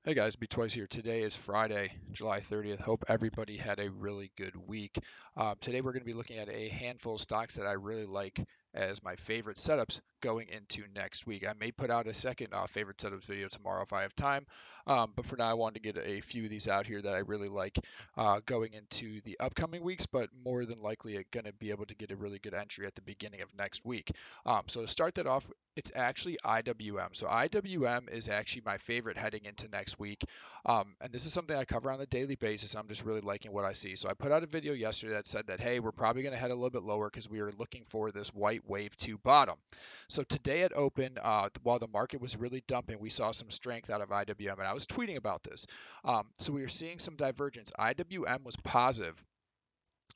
Hey guys, Be Twice here. Today is Friday, July 30th. Hope everybody had a really good week. Today we're going to be looking at a handful of stocks that I really like as my favorite setups going into next week. I may put out a second favorite setups video tomorrow if I have time, but for now I wanted to get a few of these out here that I really like going into the upcoming weeks, but more than likely going to be able to get a really good entry at the beginning of next week. So to start that off, it's actually IWM. So IWM is actually my favorite heading into next week. And this is something I cover on a daily basis. I'm just really liking what I see. So I put out a video yesterday that said that, hey, we're probably going to head a little bit lower because we are looking for this white wave 2 bottom. So today at open, while the market was really dumping, we saw some strength out of IWM. And I was tweeting about this. So we were seeing some divergence. IWM was positive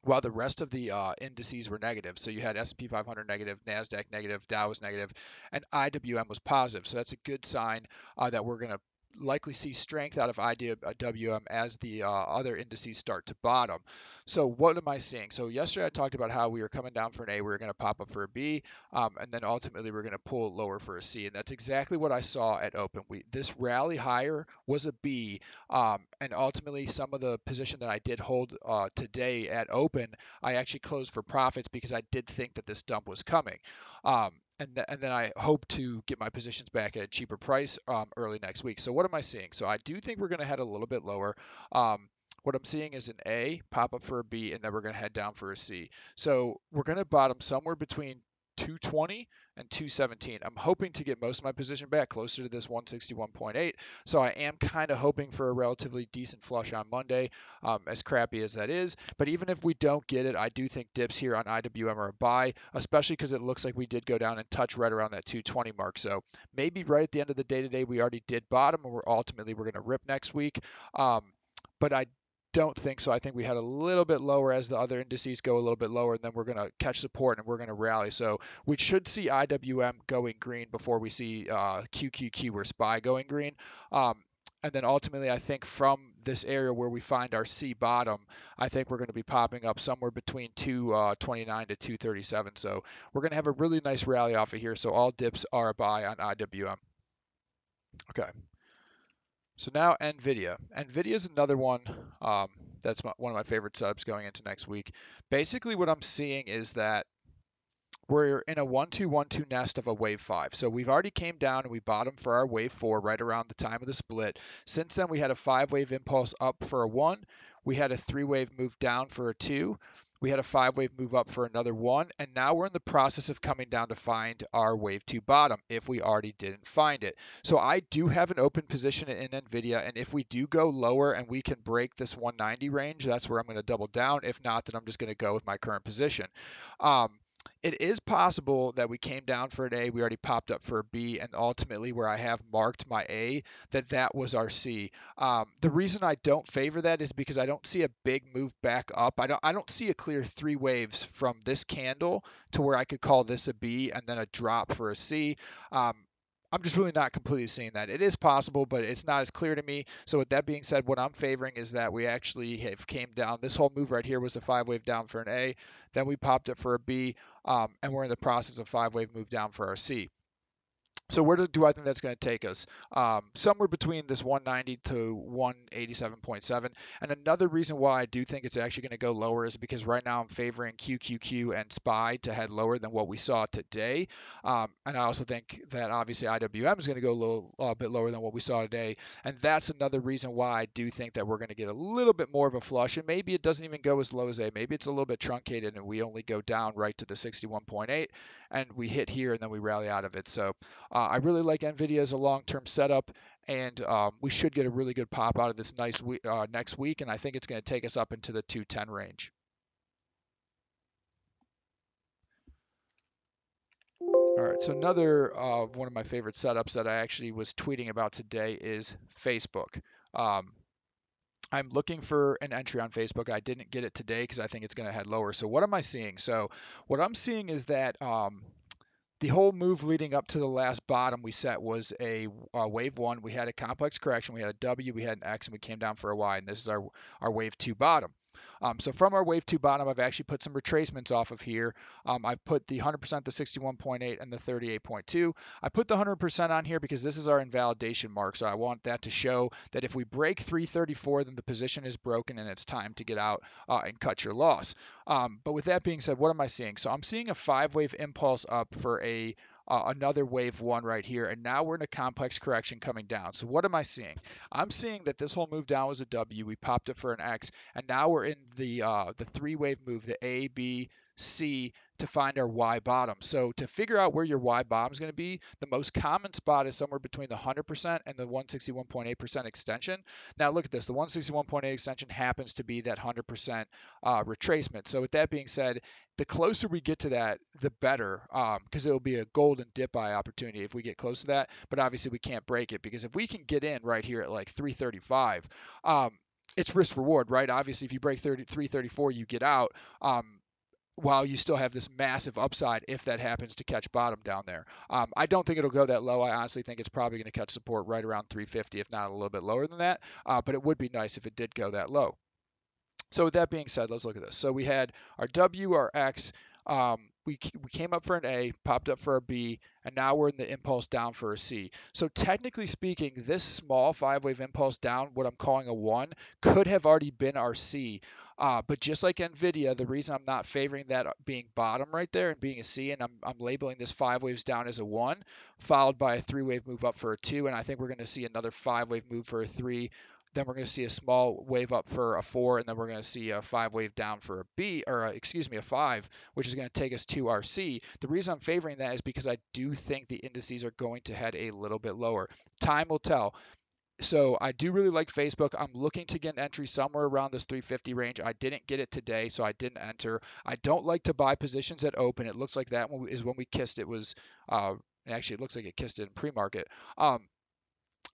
while the rest of the indices were negative. So you had S&P 500 negative, NASDAQ negative, Dow was negative, and IWM was positive. So that's a good sign that we're going to likely see strength out of IWM as the other indices start to bottom. So what am I seeing? So yesterday I talked about how we were coming down for an A, we were going to pop up for a B, and then ultimately we're going to pull lower for a C. And that's exactly what I saw at open. This rally higher was a B, and ultimately, some of the position that I did hold today at open, I actually closed for profits because I did think that this dump was coming. And then I hope to get my positions back at a cheaper price early next week. So what am I seeing? So I do think we're going to head a little bit lower. What I'm seeing is an A, pop up for a B, and then we're going to head down for a C. So we're going to bottom somewhere between 220 and 217. I'm hoping to get most of my position back closer to this 161.8. So I am kind of hoping for a relatively decent flush on Monday, as crappy as that is. But even if we don't get it, I do think dips here on IWM are a buy, especially because it looks like we did go down and touch right around that 220 mark. So maybe right at the end of the day today, we already did bottom, and we're going to rip next week. But I don't think so. I think we had a little bit lower as the other indices go a little bit lower, and then we're going to catch support and we're going to rally. So we should see IWM going green before we see QQQ or SPY going green. And then ultimately, I think from this area where we find our C bottom, I think we're going to be popping up somewhere between 229 to 237. So we're going to have a really nice rally off of here. So all dips are a buy on IWM. Okay. So now NVDA. NVIDIA is another one that's one of my favorite subs going into next week. Basically, what I'm seeing is that we're in a 1-2-1-2 nest of a wave 5. So we've already came down and we bottomed for our wave 4 right around the time of the split. Since then, we had a 5-wave impulse up for a 1. We had a 3-wave move down for a 2. We had a 5-wave move up for another 1. And now we're in the process of coming down to find our wave 2 bottom if we already didn't find it. So I do have an open position in NVIDIA. And if we do go lower and we can break this 190 range, that's where I'm going to double down. If not, then I'm just going to go with my current position. It is possible that we came down for an A, we already popped up for a B, and ultimately where I have marked my A, that was our C. The reason I don't favor that is because I don't see a big move back up. I don't see a clear 3 waves from this candle to where I could call this a B and then a drop for a C. I'm just really not completely seeing that. It is possible, but it's not as clear to me. So with that being said, what I'm favoring is that we actually have came down. This whole move right here was a 5-wave down for an A. Then we popped it for a B, and we're in the process of 5-wave move down for our C. So where do I think that's going to take us? Somewhere between this 190 to 187.7. And another reason why I do think it's actually going to go lower is because right now I'm favoring QQQ and SPY to head lower than what we saw today. And I also think that obviously IWM is going to go a little bit lower than what we saw today. And that's another reason why I do think that we're going to get a little bit more of a flush. And maybe it doesn't even go as low as A. Maybe it's a little bit truncated and we only go down right to the 61.8 and we hit here and then we rally out of it. So I really like NVIDIA as a long-term setup, and we should get a really good pop out of this next week, and I think it's going to take us up into the 210 range. All right, so another one of my favorite setups that I actually was tweeting about today is Facebook. I'm looking for an entry on Facebook. I didn't get it today because I think it's going to head lower. So what am I seeing? So what I'm seeing is that the whole move leading up to the last bottom we set was a wave 1. We had a complex correction. We had a W, we had an X, and we came down for a Y. And this is our wave 2 bottom. So from our wave 2 bottom, I've actually put some retracements off of here. I've put the 100%, the 61.8, and the 38.2. I put the 100% on here because this is our invalidation mark. So I want that to show that if we break 334, then the position is broken and it's time to get out and cut your loss. But with that being said, what am I seeing? So I'm seeing a 5-wave impulse up for another wave 1 right here, and now we're in a complex correction coming down. So what am I seeing? I'm seeing that this whole move down was a W. We popped it for an X, and now we're in the 3-wave move, the A, B, C, to find our Y bottom. So to figure out where your Y bottom is going to be, the most common spot is somewhere between the 100% and the 161.8% extension. Now look at this. The 161.8 extension happens to be that 100% retracement. So with that being said, the closer we get to that, the better, because it will be a golden dip buy opportunity if we get close to that. But obviously we can't break it, because if we can get in right here at like 335, it's risk reward, right? Obviously, if you break 334, you get out. While you still have this massive upside if that happens to catch bottom down there. I don't think it'll go that low. I honestly think it's probably going to catch support right around 350, if not a little bit lower than that. But it would be nice if it did go that low. So with that being said, let's look at this. So we had our W, our X. We came up for an A, popped up for a B, and now we're in the impulse down for a C. So technically speaking, this small 5-wave impulse down, what I'm calling a 1, could have already been our C. But just like NVDA, the reason I'm not favoring that being bottom right there and being a C, and I'm labeling this 5 waves down as a 1, followed by a 3-wave move up for a 2, and I think we're going to see another 5-wave move for a 3. Then we're going to see a small wave up for a 4, and then we're going to see a 5-wave down for a B, or a 5, which is going to take us to our C. The reason I'm favoring that is because I do think the indices are going to head a little bit lower. Time will tell. So I do really like Facebook. I'm looking to get an entry somewhere around this 350 range. I didn't get it today, so I didn't enter. I don't like to buy positions at open. It looks like that one is when we kissed it was, actually it looks like it kissed it in pre-market.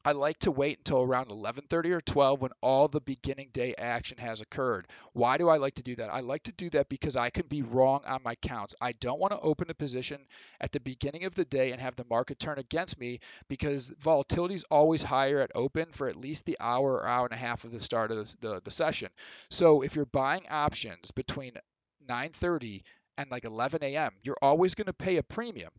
I like to wait until around 11:30 or 12 when all the beginning day action has occurred. Why do I like to do that? I like to do that because I can be wrong on my counts. I don't want to open a position at the beginning of the day and have the market turn against me, because volatility is always higher at open for at least the hour or hour and a half of the start of the session. So if you're buying options between 9:30 and like 11 a.m., you're always going to pay a premium.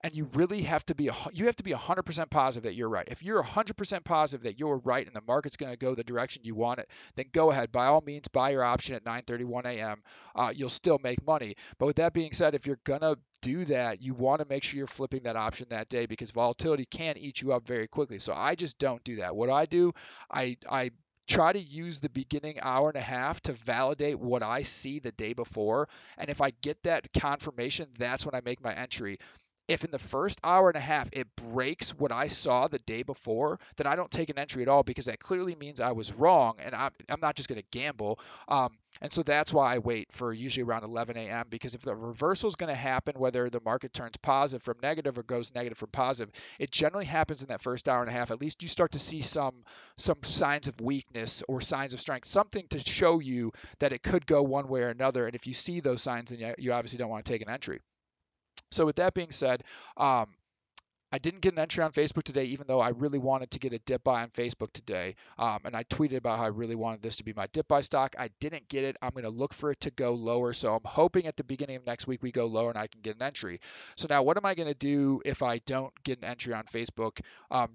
And you really have to be 100% positive that you're right. If you're 100% positive that you're right and the market's going to go the direction you want it, then go ahead. By all means, buy your option at 9:31 a.m. You'll still make money. But with that being said, if you're going to do that, you want to make sure you're flipping that option that day, because volatility can eat you up very quickly. So I just don't do that. What I do, I try to use the beginning hour and a half to validate what I see the day before. And if I get that confirmation, that's when I make my entry. If in the first hour and a half it breaks what I saw the day before, then I don't take an entry at all, because that clearly means I was wrong, and I'm not just going to gamble. And so that's why I wait for usually around 11 a.m., because if the reversal is going to happen, whether the market turns positive from negative or goes negative from positive, it generally happens in that first hour and a half. At least you start to see some signs of weakness or signs of strength, something to show you that it could go one way or another. And if you see those signs, then you obviously don't want to take an entry. So with that being said, I didn't get an entry on Facebook today, even though I really wanted to get a dip buy on Facebook today. And I tweeted about how I really wanted this to be my dip buy stock. I didn't get it. I'm going to look for it to go lower. So I'm hoping at the beginning of next week we go lower and I can get an entry. So now what am I going to do if I don't get an entry on Facebook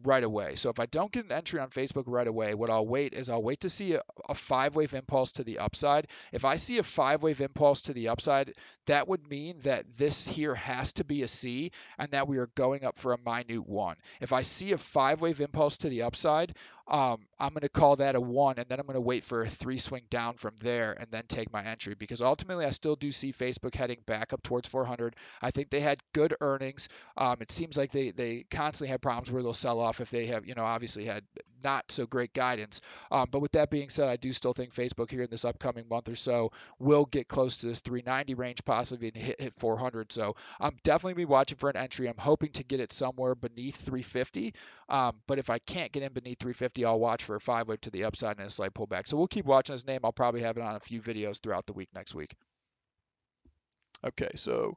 right away? So if I don't get an entry on Facebook right away, what I'll wait to see a 5-wave impulse to the upside. If I see a 5-wave impulse to the upside, that would mean that this here has to be a C, and that we are going up for a minute 1. If I see a 5-wave impulse to the upside, I'm going to call that a 1, and then I'm going to wait for a 3 swing down from there and then take my entry, because ultimately I still do see Facebook heading back up towards 400. I think they had good earnings. It seems like they constantly have problems where they'll sell off if they have, obviously had not so great guidance. But with that being said, I do still think Facebook here in this upcoming month or so will get close to this 390 range, possibly, and hit 400. So I'm definitely be watching for an entry. I'm hoping to get it somewhere beneath 350. But if I can't get in beneath 350, I'll watch for a 5-wave to the upside and a slight pullback. So we'll keep watching his name. I'll probably have it on a few videos throughout the week next week. Okay, so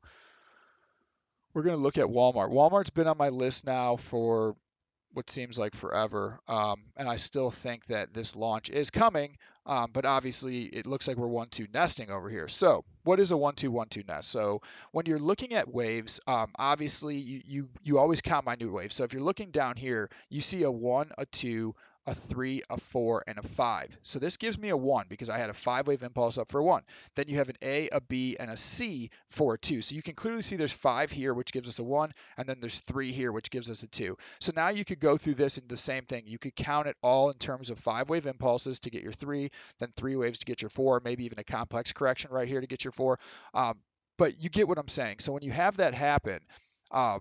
we're going to look at Walmart. Walmart's been on my list now for what seems like forever, and I still think that this launch is coming. But obviously it looks like we're 1-2 nesting over here. So what is a 1-2-1-2 nest? So when you're looking at waves, obviously you always count minute waves. So if you're looking down here, you see a 1, a 2, a 3, a 4, and a 5. So this gives me a 1 because I had a 5-wave impulse up for 1. Then you have an A, a B, and a C for a 2. So you can clearly see there's 5 here, which gives us a 1, and then there's 3 here, which gives us a 2. So now you could go through this and the same thing. You could count it all in terms of 5-wave impulses to get your 3, then 3 waves to get your 4, maybe even a complex correction right here to get your 4. But you get what I'm saying. So when you have that happen, um,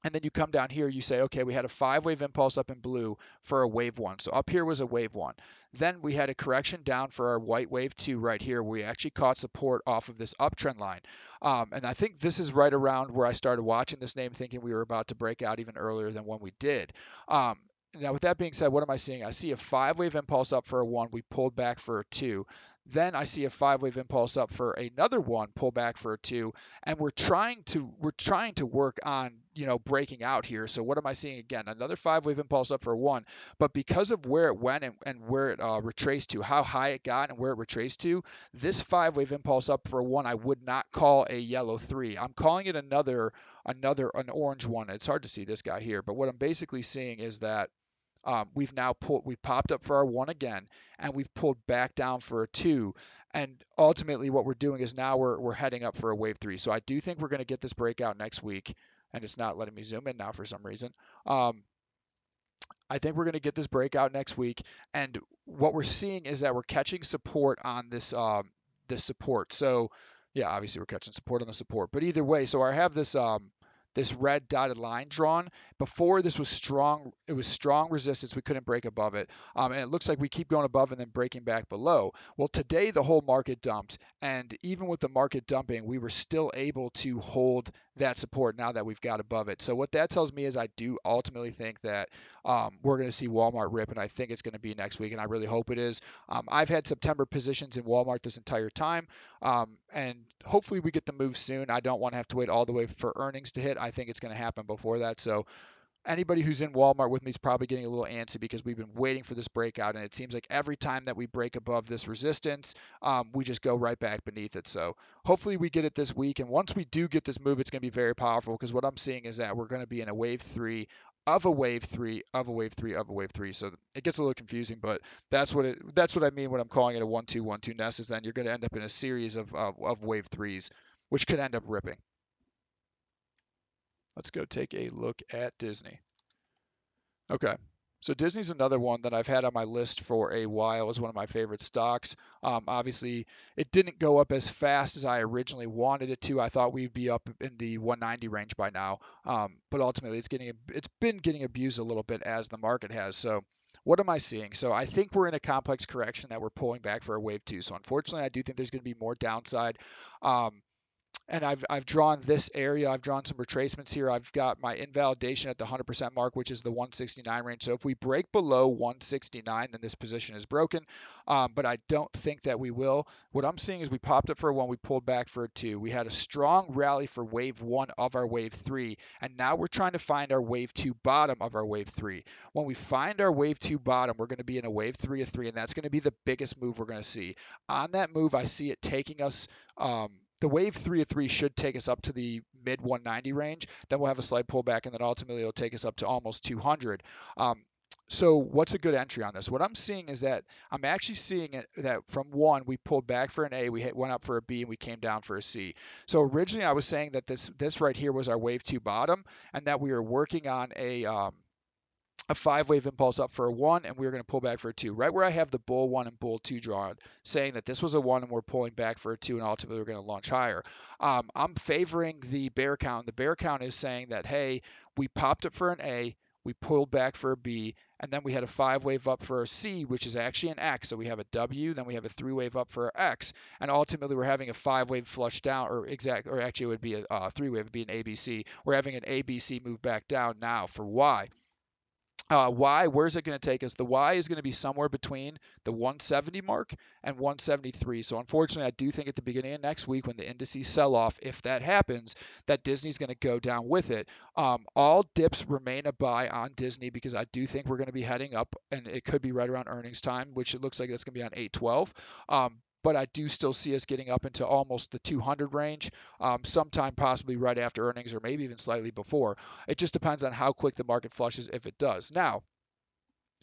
and then you come down here, you say, okay, we had a 5-wave impulse up in blue for a wave 1. So up here was a wave 1. Then we had a correction down for our white wave 2 right here. We actually caught support off of this uptrend line. And I think this is right around where I started watching this name thinking we were about to break out even earlier than when we did. Now, with that being said, what am I seeing? I see a 5-wave impulse up for a 1. We pulled back for a 2. Then I see a 5-wave impulse up for another 1, pull back for a 2, and we're trying to work on breaking out here. So what am I seeing again? Another 5-wave impulse up for 1, but because of where it went and where it retraced to, how high it got and where it retraced to, this 5-wave impulse up for a 1 I would not call a yellow 3. I'm calling it an orange 1. It's hard to see this guy here, but what I'm basically seeing is that we've popped up for our 1 again, and we've pulled back down for a 2. And ultimately, what we're doing is now we're heading up for a wave 3. So I do think we're going to get this breakout next week, and it's not letting me zoom in now for some reason. I think we're going to get this breakout next week, and what we're seeing is that we're catching support on this support. So yeah, obviously we're catching support on the support, but either way, so I have this red dotted line drawn. Before this was strong, it was strong resistance. We couldn't break above it. And it looks like we keep going above and then breaking back below. Well, today the whole market dumped. And even with the market dumping, we were still able to hold that support now that we've got above it. So what that tells me is I do ultimately think that we're going to see Walmart rip, and I think it's going to be next week, and I really hope it is. I've had September positions in Walmart this entire time, and hopefully we get the move soon. I don't want to have to wait all the way for earnings to hit. I think it's going to happen before that. So anybody who's in Walmart with me is probably getting a little antsy because we've been waiting for this breakout, and it seems like every time that we break above this resistance, we just go right back beneath it. So hopefully we get it this week, and once we do get this move, it's going to be very powerful because what I'm seeing is that we're going to be in a wave 3 of a wave 3 of a wave 3 of a wave 3. So it gets a little confusing, but that's what I mean when I'm calling it a 1-2-1-2 nest. Is then you're going to end up in a series of wave 3s, which could end up ripping. Let's go take a look at Disney. Okay. So Disney's another one that I've had on my list for a while as one of my favorite stocks. Obviously, it didn't go up as fast as I originally wanted it to. I thought we'd be up in the 190 range by now, but ultimately it's been getting abused a little bit as the market has. So what am I seeing? So I think we're in a complex correction that we're pulling back for a wave 2. So unfortunately, I do think there's going to be more downside. And I've drawn this area. I've drawn some retracements here. I've got my invalidation at the 100% mark, which is the 169 range. So if we break below 169, then this position is broken. But I don't think that we will. What I'm seeing is we popped up for a 1, we pulled back for a 2. We had a strong rally for wave 1 of our wave 3, and now we're trying to find our wave 2 bottom of our wave 3. When we find our wave 2 bottom, we're going to be in a wave 3 of 3, and that's going to be the biggest move we're going to see. On that move, I see it taking us. The wave 3 of 3 should take us up to the mid 190 range. Then we'll have a slight pullback, and then ultimately it'll take us up to almost 200. So what's a good entry on this? What I'm seeing is that I'm actually seeing it that from 1, we pulled back for an A, went up for a B, and we came down for a C. So originally I was saying that this right here was our wave 2 bottom, and that we were working on a 5-wave impulse up for a 1, and we were going to pull back for a 2. Right where I have the bull 1 and bull 2 drawn, saying that this was a 1 and we're pulling back for a 2, and ultimately we're going to launch higher. I'm favoring the bear count. The bear count is saying that, hey, we popped up for an A, we pulled back for a B, and then we had a 5-wave up for a C, which is actually an X. So we have a W, then we have a 3-wave up for an X, and ultimately we're having a 5-wave flush down, or actually it would be a 3-wave, it would be an ABC. We're having an ABC move back down now for Y. Y, where's it going to take us? The Y is going to be somewhere between the 170 mark and 173. So unfortunately, I do think at the beginning of next week when the indices sell off, if that happens, that Disney's going to go down with it. All dips remain a buy on Disney because I do think we're going to be heading up, and it could be right around earnings time, which it looks like that's going to be on 8/12. But I do still see us getting up into almost the 200 range, sometime possibly right after earnings or maybe even slightly before. It just depends on how quick the market flushes if it does. Now,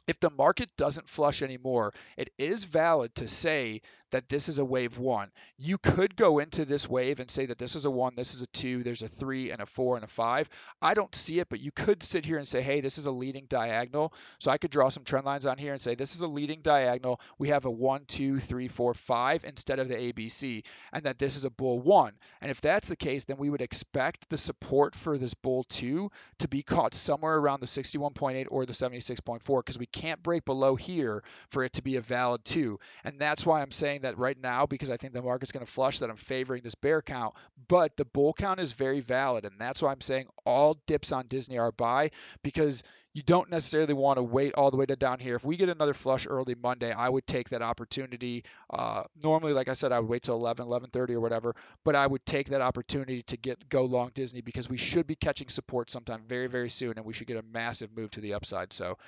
if the market doesn't flush anymore, it is valid to say that this is a wave one. You could go into this wave and say that this is a one, this is a two, there's a three and a four and a five. I don't see it, but you could sit here and say, hey, this is a leading diagonal. So I could draw some trend lines on here and say this is a leading diagonal. We have a one, two, three, four, five instead of the ABC, and that this is a bull one. And if that's the case, then we would expect the support for this bull two to be caught somewhere around the 61.8 or the 76.4 because we can't break below here for it to be a valid two. And that's why I'm saying that right now, because I think the market's going to flush, that I'm favoring this bear count. But the bull count is very valid. And that's why I'm saying all dips on Disney are buy, because you don't necessarily want to wait all the way to down here. If we get another flush early Monday, I would take that opportunity. Normally, like I said, I would wait till 11, 11:30 or whatever, but I would take that opportunity to go long Disney because we should be catching support sometime very, very soon, and we should get a massive move to the upside. So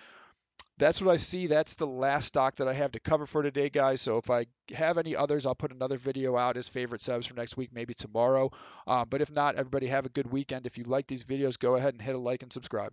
that's what I see. That's the last stock that I have to cover for today, guys. So if I have any others, I'll put another video out as favorite subs for next week, maybe tomorrow. But if not, everybody have a good weekend. If you like these videos, go ahead and hit a like and subscribe.